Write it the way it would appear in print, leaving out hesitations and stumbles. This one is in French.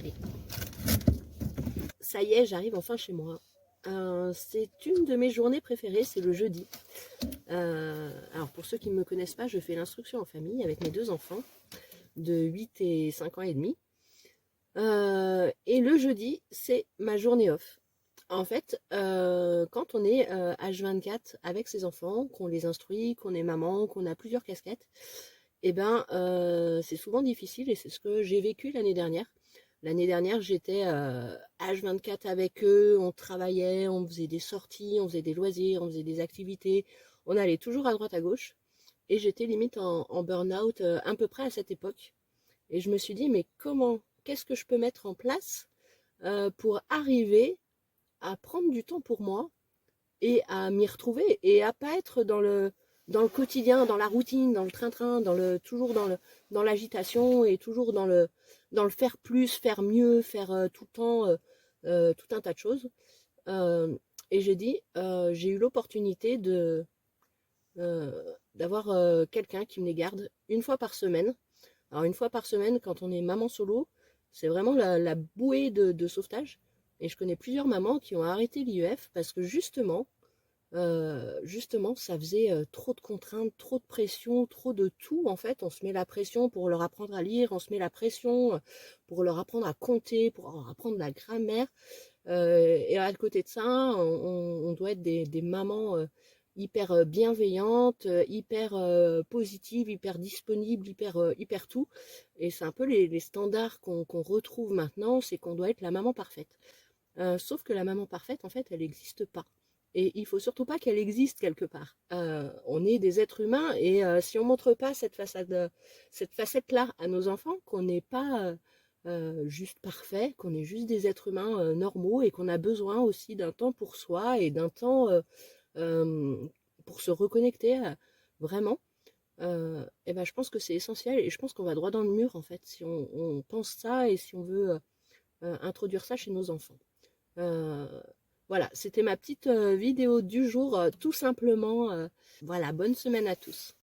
Allez, ça y est, j'arrive enfin chez moi. C'est une de mes journées préférées, c'est le jeudi. Alors pour ceux qui ne me connaissent pas, je fais l'instruction en famille avec mes deux enfants de 8 et 5 ans et demi. Et le jeudi, c'est ma journée off. En fait, quand on est H24 avec ses enfants, qu'on les instruit, qu'on est maman, qu'on a plusieurs casquettes, eh ben, c'est souvent difficile et c'est ce que j'ai vécu l'année dernière. L'année dernière, j'étais H24 avec eux, on travaillait, on faisait des sorties, on faisait des loisirs, on faisait des activités, on allait toujours à droite à gauche et j'étais limite en burn-out à peu près à cette époque. Et je me suis dit, mais qu'est-ce que je peux mettre en place pour arriver à prendre du temps pour moi et à m'y retrouver et à pas être dans le quotidien, dans la routine, dans le train-train, toujours dans l'agitation et toujours dans le faire plus, faire mieux, faire tout le temps tout un tas de choses. Euh, et j'ai eu l'opportunité d'avoir quelqu'un qui me les garde une fois par semaine. Alors une fois par semaine, quand on est maman solo, c'est vraiment la bouée de sauvetage. Et je connais plusieurs mamans qui ont arrêté l'IEF parce que justement, ça faisait trop de contraintes, trop de pression, trop de tout. En fait, on se met la pression pour leur apprendre à lire, on se met la pression pour leur apprendre à compter, pour leur apprendre la grammaire. Et à côté de ça, on doit être des mamans hyper bienveillantes, hyper positives, hyper disponibles, hyper tout. Et c'est un peu les standards qu'on retrouve maintenant, c'est qu'on doit être la maman parfaite. Sauf que la maman parfaite, en fait, elle n'existe pas. Et il faut surtout pas qu'elle existe quelque part. On est des êtres humains et si on montre pas cette facette-là à nos enfants, qu'on n'est pas juste parfait, qu'on est juste des êtres humains normaux et qu'on a besoin aussi d'un temps pour soi et d'un temps euh, pour se reconnecter vraiment, et ben je pense que c'est essentiel et je pense qu'on va droit dans le mur en fait si on pense ça et si on veut introduire ça chez nos enfants. Euh, voilà, c'était ma petite vidéo du jour, tout simplement. Voilà, bonne semaine à tous.